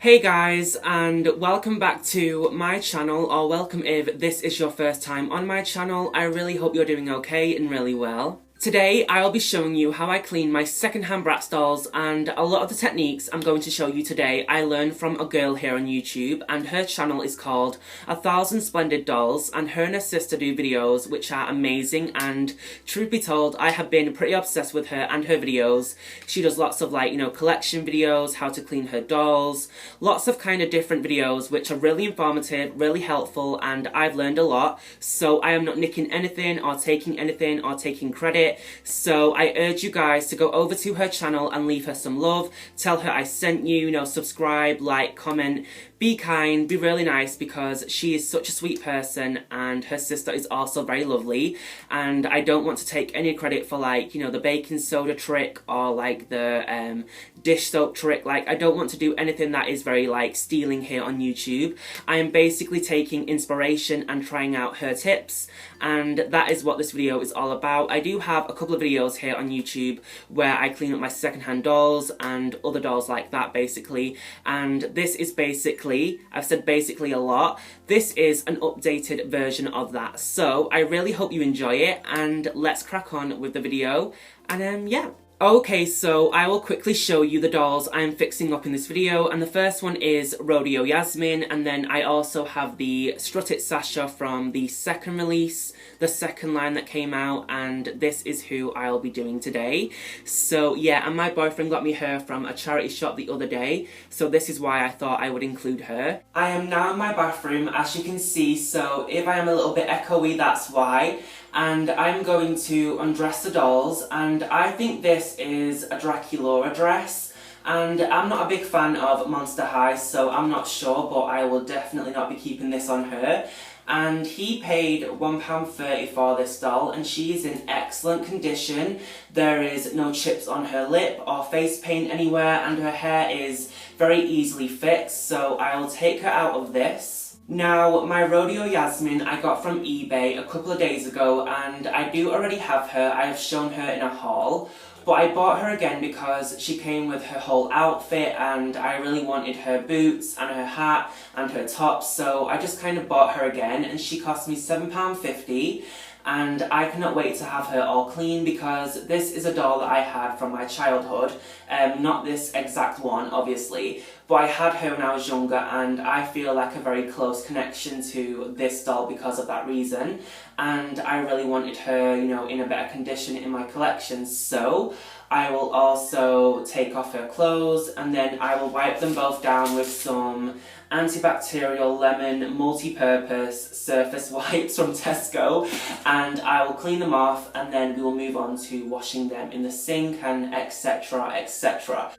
Hey guys, and welcome back to my channel, or welcome if this is your first time on my channel. I really hope you're doing okay and really well. Today I'll be showing you how I clean my secondhand Bratz dolls, and a lot of the techniques I'm going to show you today I learned from a girl here on YouTube, and her channel is called 1000 Splendid Dolls, and her and her sister do videos which are amazing, and truth be told I have been pretty obsessed with her and her videos. She does lots of collection videos, how to clean her dolls, lots of kind of different videos which are really informative, really helpful, and I've learned a lot, so I am not nicking anything or taking credit. So I urge you guys to go over to her channel and leave her some love. Tell her I sent you, subscribe, like, comment, be kind, be really nice, because she is such a sweet person and her sister is also very lovely. And I don't want to take any credit for the baking soda trick or the dish soap trick. I don't want to do anything that is very stealing here on YouTube. I am basically taking inspiration and trying out her tips, and that is what this video is all about. I do have a couple of videos here on YouTube where I clean up my secondhand dolls and other dolls like that basically, and this is basically, I've said basically a lot, this is an updated version of that. So I really hope you enjoy it, and let's crack on with the video, and yeah. Okay, so I will quickly show you the dolls I'm fixing up in this video, and the first one is Rodeo Yasmin, and then I also have the Strut It Sasha from the second release, the second line that came out, and this is who I'll be doing today. So yeah, and my boyfriend got me her from a charity shop the other day, so this is why I thought I would include her. I am now in my bathroom, as you can see, so if I am a little bit echoey, that's why. And I'm going to undress the dolls, and I think this is a Dracula dress, and I'm not a big fan of Monster High, so I'm not sure, but I will definitely not be keeping this on her. And he paid £1.30 for this doll, and she is in excellent condition. There is no chips on her lip or face paint anywhere, and her hair is very easily fixed, so I will take her out of this. Now, my Rodeo Yasmin I got from eBay a couple of days ago, and I do already have her. I have shown her in a haul, but I bought her again because she came with her whole outfit, and I really wanted her boots and her hat and her top, so I just kind of bought her again, and she cost me £7.50. And I cannot wait to have her all clean, because this is a doll that I had from my childhood. Not this exact one, obviously, but I had her when I was younger, and I feel like a very close connection to this doll because of that reason. And I really wanted her, in a better condition in my collection, so I will also take off her clothes, and then I will wipe them both down with some antibacterial lemon multi-purpose surface wipes from Tesco, and I will clean them off, and then we will move on to washing them in the sink and etc, etc.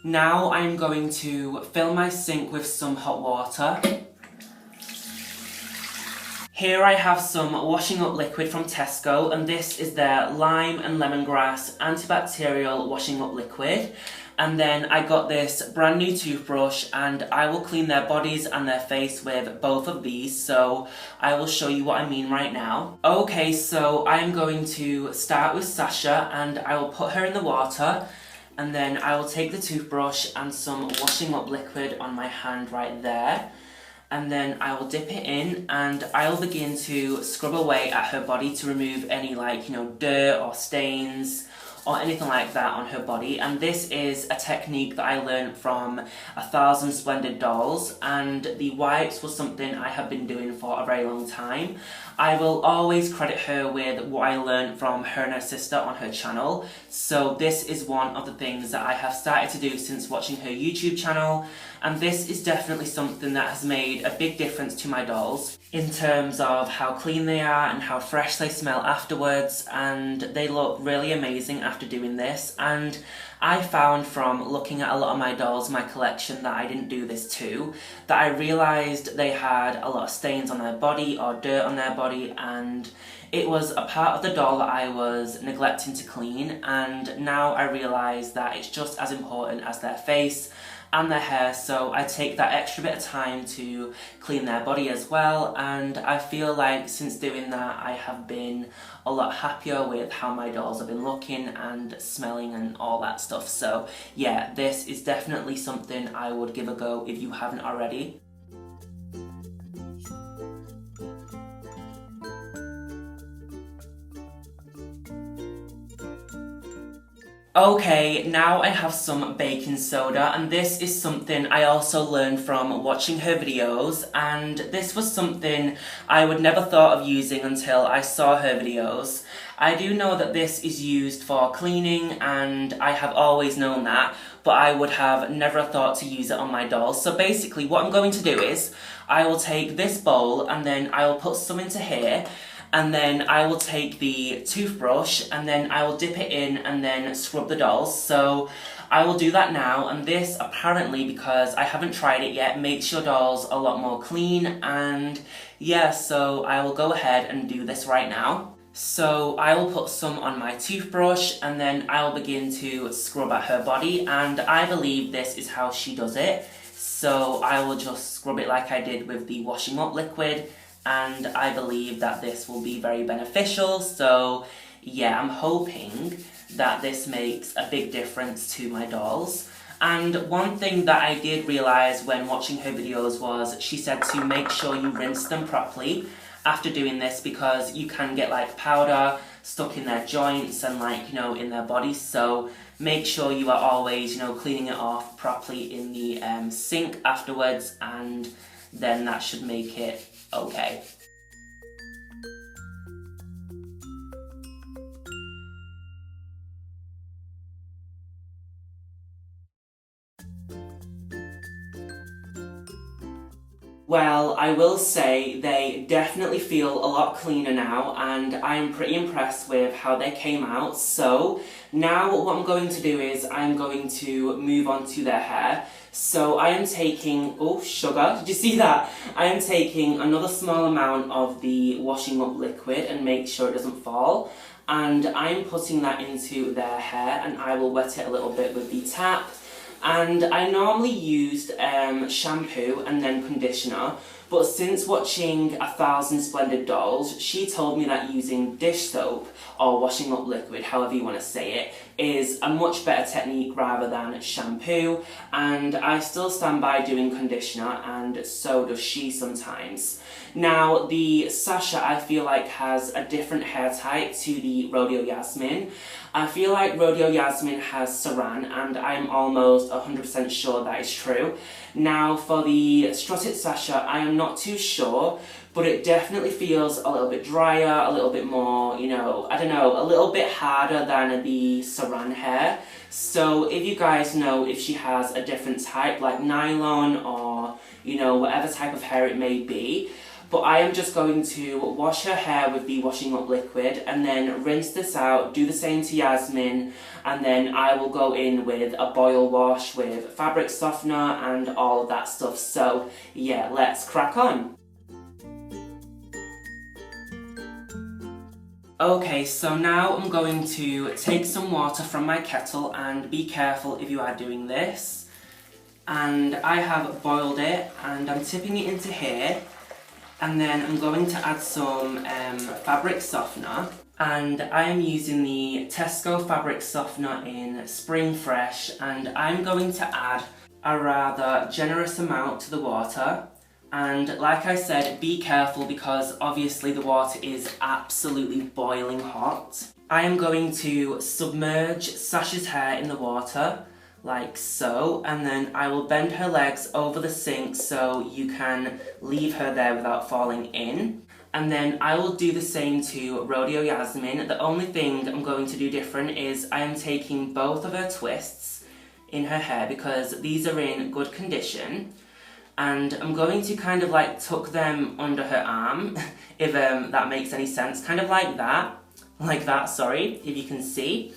Now I'm going to fill my sink with some hot water. Here I have some washing up liquid from Tesco, and this is their lime and lemongrass antibacterial washing up liquid. And then I got this brand new toothbrush, and I will clean their bodies and their face with both of these, so I will show you what I mean right now. Okay, so I am going to start with Sasha, and I will put her in the water, and then I will take the toothbrush and some washing up liquid on my hand right there. And then I will dip it in, and I'll begin to scrub away at her body to remove any dirt or stains or anything like that on her body. And this is a technique that I learned from 1000 Splendid Dolls, and the wipes was something I have been doing for a very long time. I will always credit her with what I learned from her and her sister on her channel, so this is one of the things that I have started to do since watching her YouTube channel, and this is definitely something that has made a big difference to my dolls in terms of how clean they are and how fresh they smell afterwards, and they look really amazing after doing this. And I found from looking at a lot of my dolls, my collection, that I didn't do this too, that I realised they had a lot of stains on their body or dirt on their body, and it was a part of the doll that I was neglecting to clean, and now I realise that it's just as important as their face and their hair, so I take that extra bit of time to clean their body as well, and I feel like since doing that I have been a lot happier with how my dolls have been looking and smelling and all that stuff. So yeah, this is definitely something I would give a go if you haven't already. Okay, now I have some baking soda, and this is something I also learned from watching her videos, and this was something I would never thought of using until I saw her videos. I do know that this is used for cleaning, and I have always known that, but I would have never thought to use it on my dolls. So basically what I'm going to do is, I will take this bowl and then I will put some into here, and then I will take the toothbrush and then I will dip it in and then scrub the dolls. So I will do that now, and this apparently, because I haven't tried it yet, makes your dolls a lot more clean, and yeah, so I will go ahead and do this right now. So I will put some on my toothbrush and then I will begin to scrub at her body, and I believe this is how she does it. So I will just scrub it like I did with the washing up liquid, and I believe that this will be very beneficial. So yeah, I'm hoping that this makes a big difference to my dolls. And one thing that I did realise when watching her videos was she said to make sure you rinse them properly after doing this, because you can get like powder stuck in their joints and like, you know, in their bodies. So make sure you are always, you know, cleaning it off properly in the sink afterwards, and then that should make it okay. Well, I will say they definitely feel a lot cleaner now, and I am pretty impressed with how they came out. So now what I'm going to do is I'm going to move on to their hair. So I am taking, oh sugar, did you see that? I am taking another small amount of the washing up liquid and make sure it doesn't fall. And I'm putting that into their hair, and I will wet it a little bit with the tap. And I normally used shampoo and then conditioner, but since watching 1,000 Splendid Dolls, she told me that using dish soap or washing up liquid, however you want to say it, is a much better technique rather than shampoo, and I still stand by doing conditioner, and so does she sometimes. Now, the Sasha I feel like has a different hair type to the Rodeo Yasmin. I feel like Rodeo Yasmin has Saran, and I'm almost 100% sure that is true. Now, for the Strut-It Sasha, I am not too sure, but it definitely feels a little bit drier, a little bit more, you know, I don't know, a little bit harder than the Saran hair. So if you guys know if she has a different type, like nylon or, you know, whatever type of hair it may be. But I am just going to wash her hair with the washing up liquid and then rinse this out, do the same to Yasmin, and then I will go in with a boil wash with fabric softener and all of that stuff. So yeah, let's crack on. Okay, so now I'm going to take some water from my kettle, and be careful if you are doing this. And I have boiled it and I'm tipping it into here. And then I'm going to add some fabric softener, and I am using the Tesco fabric softener in Spring Fresh, and I'm going to add a rather generous amount to the water. And like I said, be careful because obviously the water is absolutely boiling hot. I am going to submerge Sasha's hair in the water, like so, and then I will bend her legs over the sink so you can leave her there without falling in. And then I will do the same to Rodeo Yasmin. The only thing I'm going to do different is I am taking both of her twists in her hair because these are in good condition, and I'm going to kind of like tuck them under her arm, if that makes any sense, kind of like that, sorry, if you can see.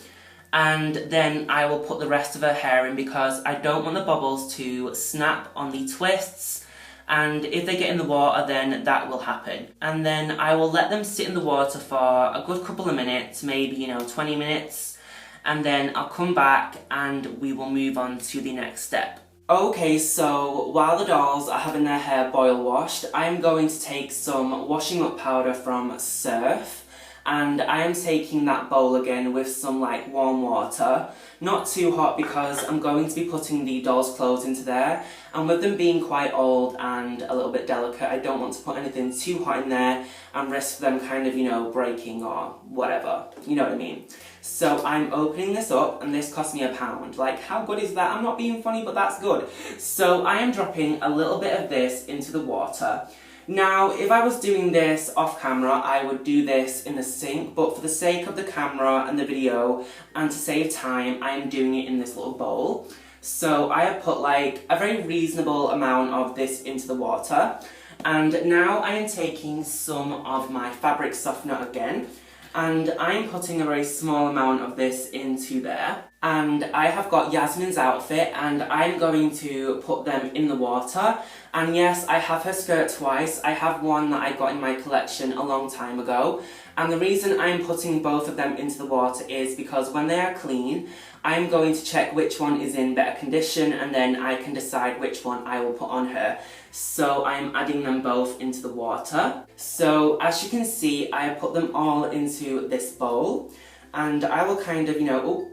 And then I will put the rest of her hair in because I don't want the bubbles to snap on the twists, and if they get in the water then that will happen. And then I will let them sit in the water for a good couple of minutes, maybe, you know, 20 minutes, and then I'll come back and we will move on to the next step. Okay, so while the dolls are having their hair boil washed, I'm going to take some washing up powder from Surf, and I am taking that bowl again with some like warm water. Not too hot because I'm going to be putting the dolls' clothes into there, and with them being quite old and a little bit delicate, I don't want to put anything too hot in there and risk them kind of, breaking or whatever. You know what I mean? So I'm opening this up, and this cost me £1. Like, how good is that? I'm not being funny, but that's good. So I am dropping a little bit of this into the water. Now, if I was doing this off camera, I would do this in the sink, but for the sake of the camera and the video, and to save time, I am doing it in this little bowl. So I have put like a very reasonable amount of this into the water. And now I am taking some of my fabric softener again, and I'm putting a very small amount of this into there. And I have got Yasmin's outfit, and I'm going to put them in the water. And yes, I have her skirt twice. I have one that I got in my collection a long time ago. And the reason I'm putting both of them into the water is because when they are clean, I'm going to check which one is in better condition, and then I can decide which one I will put on her. So I'm adding them both into the water. So as you can see, I put them all into this bowl. And I will kind of,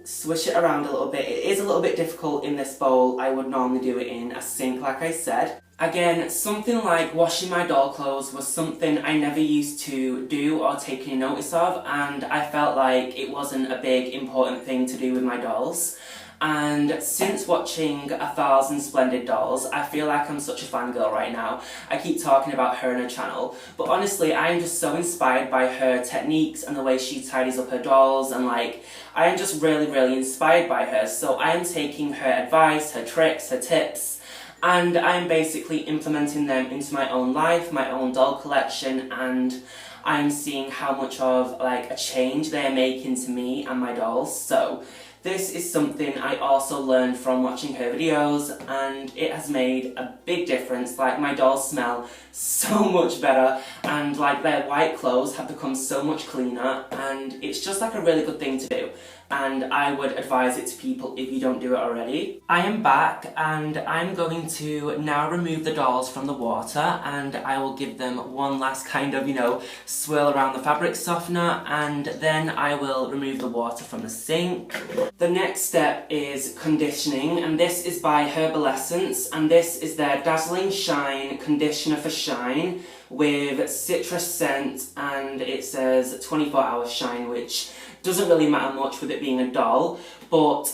swish it around a little bit. It is a little bit difficult in this bowl. I would normally do it in a sink, like I said. Again, something like washing my doll clothes was something I never used to do or take any notice of, and I felt like it wasn't a big, important thing to do with my dolls. And since watching 1,000 Splendid Dolls, I feel like I'm such a fangirl right now. I keep talking about her and her channel, but honestly, I am just so inspired by her techniques and the way she tidies up her dolls, and like, I am just really, really inspired by her. So I am taking her advice, her tricks, her tips, and I'm basically implementing them into my own life, my own doll collection, and I'm seeing how much of like a change they're making to me and my dolls. So this is something I also learned from watching her videos, and it has made a big difference. Like, my dolls smell so much better, and like their white clothes have become so much cleaner, and it's just like a really good thing to do. And I would advise it to people if you don't do it already. I am back, and I'm going to now remove the dolls from the water, and I will give them one last kind of, swirl around the fabric softener, and then I will remove the water from the sink. The next step is conditioning, and this is by Herbal Essence, and this is their Dazzling Shine Conditioner for Shine with citrus scent, and it says 24-hour shine, which doesn't really matter much with it being a doll, but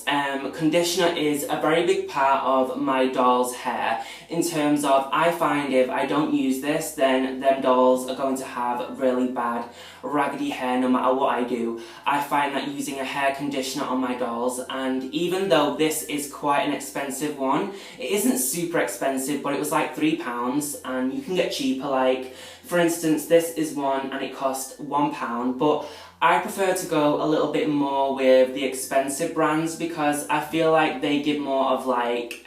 conditioner is a very big part of my doll's hair, in terms of, I find if I don't use this, then them dolls are going to have really bad raggedy hair no matter what I do. I find that using a hair conditioner on my dolls, and even though this is quite an expensive one, it isn't super expensive, but it was like £3, and you can get cheaper. Like, for instance, this is one and it cost £1, but I prefer to go a little bit more with the expensive brands because I feel like they give more of like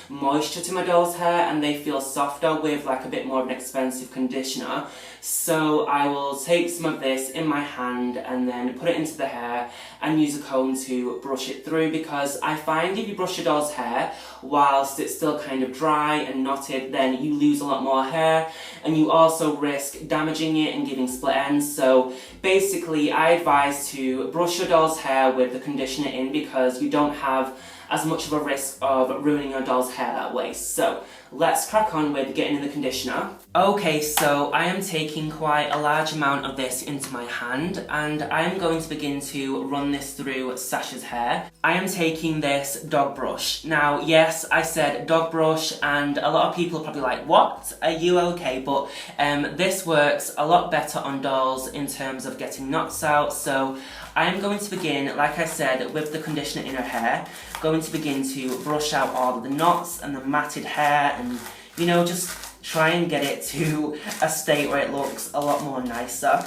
moisture to my doll's hair, and they feel softer with like a bit more of an expensive conditioner. So I will take some of this in my hand and then put it into the hair and use a comb to brush it through, because I find if you brush your doll's hair whilst it's still kind of dry and knotted, then you lose a lot more hair, and you also risk damaging it and giving split ends. So basically, I advise to brush your doll's hair with the conditioner in, because you don't have as much of a risk of ruining your doll's hair that way. So let's crack on with getting in the conditioner. Okay, so I am taking quite a large amount of this into my hand, and I am going to begin to run this through Sasha's hair. I am taking this dog brush. Now, yes, I said dog brush, and a lot of people are probably like, what? Are you okay? But this works a lot better on dolls in terms of getting knots out. So I am going to begin, like I said, with the conditioner in her hair, going to begin to brush out all of the knots and the matted hair, and just try and get it to a state where it looks a lot more nicer.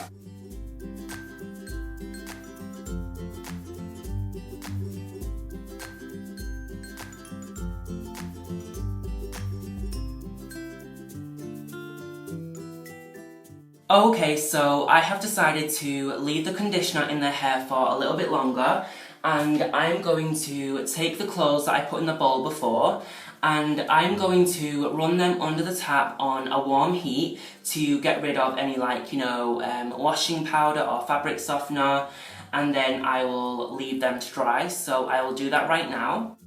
Okay, so I have decided to leave the conditioner in the hair for a little bit longer, And I'm going to take the clothes that I put in the bowl before, and I'm going to run them under the tap on a warm heat to get rid of any, like, you know, washing powder or fabric softener, and then I will leave them to dry. So I will do that right now.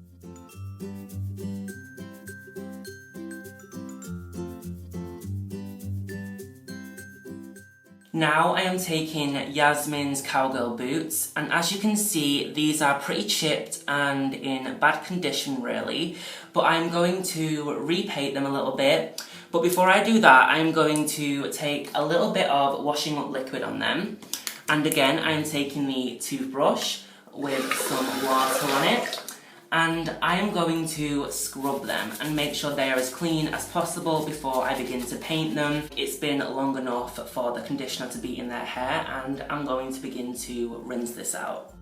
Now I am taking Yasmin's cowgirl boots, and as you can see, these are pretty chipped and in bad condition really, but I'm going to repaint them a little bit. But before I do that, I'm going to take a little bit of washing up liquid on them, and again I'm taking the toothbrush with some water on it, and I am going to scrub them and make sure they are as clean as possible before I begin to paint them. It's been long enough for the conditioner to be in their hair, and I'm going to begin to rinse this out.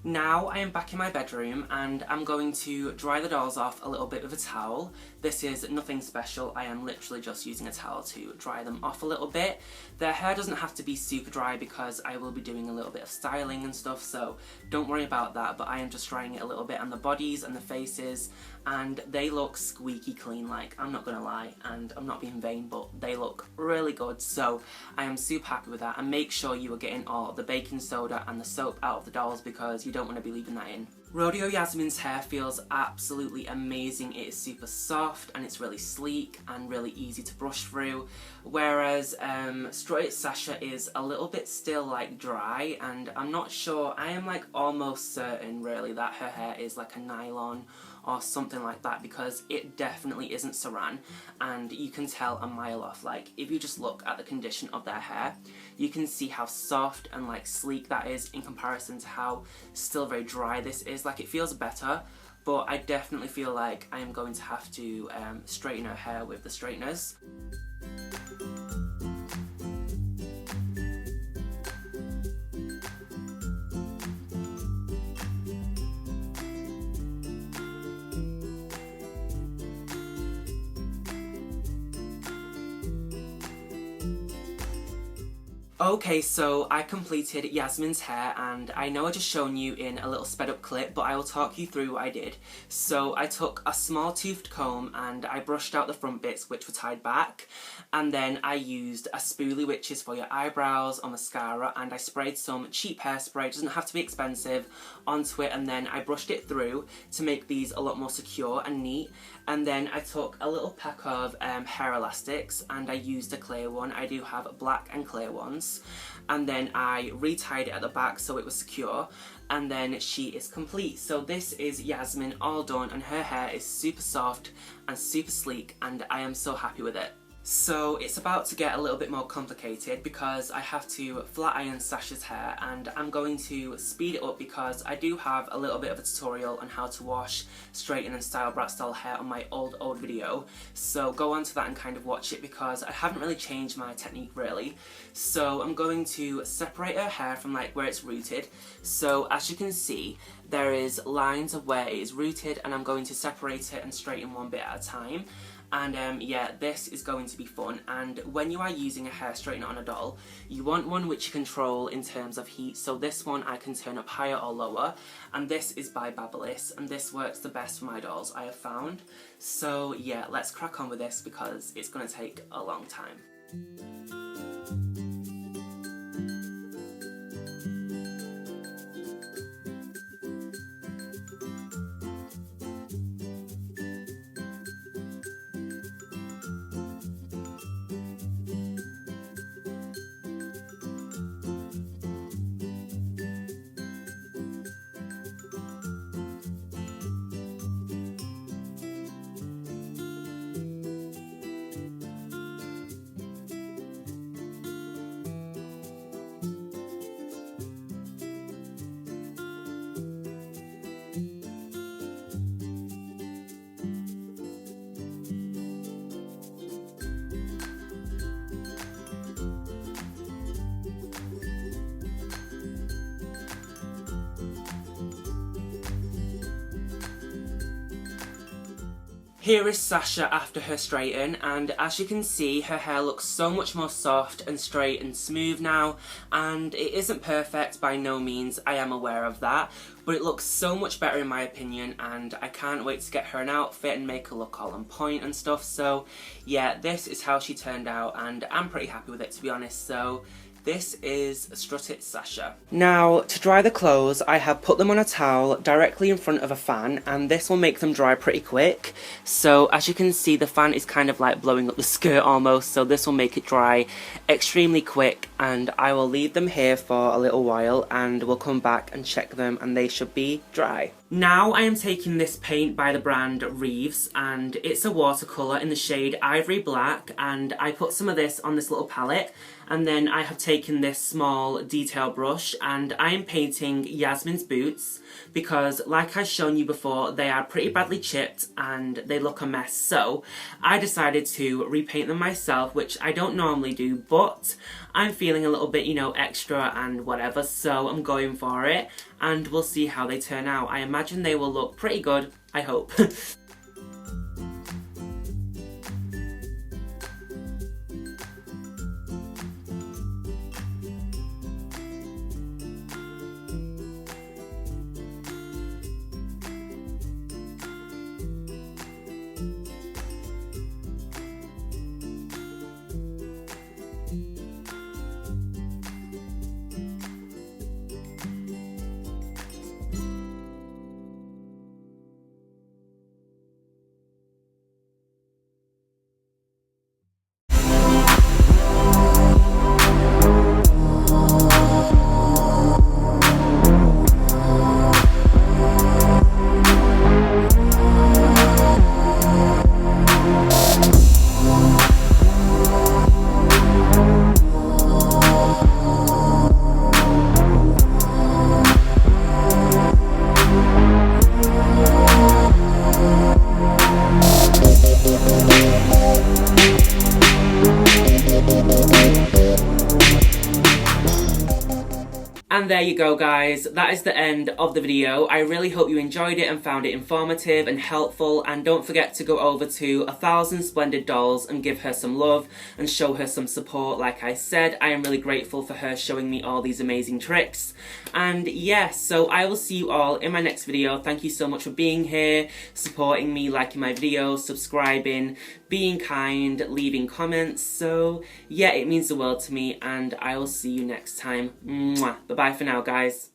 Now I am back in my bedroom and I'm going to dry the dolls off a little bit with a towel. This is nothing special, I am literally just using a towel to dry them off a little bit. Their hair doesn't have to be super dry because I will be doing a little bit of styling and stuff, so don't worry about that, but I am just drying it a little bit on the bodies and the faces, and they look squeaky clean, like, I'm not gonna lie, and I'm not being vain, but they look really good, so I am super happy with that. And make sure you are getting all of the baking soda and the soap out of the dolls because you don't want to be leaving that in. Rodeo Yasmin's hair feels absolutely amazing. It is super soft and it's really sleek and really easy to brush through, whereas Strut Sasha is a little bit still like dry, and I'm not sure, I am like almost certain really that her hair is like a nylon or something like that, because it definitely isn't saran, and you can tell a mile off. Like, if you just look at the condition of their hair, you can see how soft and like sleek that is in comparison to how still very dry this is. Like, it feels better, but I definitely feel like I am going to have to straighten her hair with the straighteners. Okay, so I completed Yasmin's hair, and I know I just shown you in a little sped up clip, but I will talk you through what I did. So I took a small toothed comb and I brushed out the front bits which were tied back, and then I used a spoolie, which is for your eyebrows or mascara, and I sprayed some cheap hairspray, it doesn't have to be expensive, onto it, and then I brushed it through to make these a lot more secure and neat. And then I took a little pack of hair elastics and I used a clear one. I do have black and clear ones. And then I retied it at the back so it was secure. And then she is complete. So this is Yasmin all done, and her hair is super soft and super sleek, and I am so happy with it. So it's about to get a little bit more complicated because I have to flat iron Sasha's hair, and I'm going to speed it up because I do have a little bit of a tutorial on how to wash, straighten and style Bratz style hair on my old video. So go on to that and kind of watch it because I haven't really changed my technique really. So I'm going to separate her hair from like where it's rooted. So as you can see, there is lines of where it is rooted, and I'm going to separate it and straighten one bit at a time. And yeah, this is going to be fun. And when you are using a hair straightener on a doll, you want one which you control in terms of heat. So this one I can turn up higher or lower, and this is by Babyliss, and this works the best for my dolls, I have found. So yeah, let's crack on with this because it's going to take a long time. Here is Sasha after her straighten, and as you can see, her hair looks so much more soft and straight and smooth now, and it isn't perfect by no means, I am aware of that, but it looks so much better in my opinion, and I can't wait to get her an outfit and make her look all on point and stuff. So yeah, this is how she turned out, and I'm pretty happy with it, to be honest. So this is Strut It Sasha. Now, to dry the clothes, I have put them on a towel directly in front of a fan, and this will make them dry pretty quick. So, as you can see, the fan is kind of like blowing up the skirt almost, so this will make it dry extremely quick, and I will leave them here for a little while, and we'll come back and check them, and they should be dry. Now I am taking this paint by the brand Reeves, and it's a watercolour in the shade Ivory Black, and I put some of this on this little palette, and then I have taken this small detail brush and I am painting Yasmin's boots because, like I've shown you before, they are pretty badly chipped and they look a mess. So I decided to repaint them myself, which I don't normally do, but I'm feeling a little bit, you know, extra and whatever, so I'm going for it, and we'll see how they turn out. I imagine they will look pretty good, I hope. And there you go, guys, that is the end of the video. I really hope you enjoyed it and found it informative and helpful, and don't forget to go over to 1000 Splendid Dolls and give her some love and show her some support. Like I said, I am really grateful for her showing me all these amazing tricks. And yes, so I will see you all in my next video. Thank you so much for being here, supporting me, liking my videos, subscribing, being kind, leaving comments. So yeah, it means the world to me, and I will see you next time. Mwah. Bye-bye for now, guys.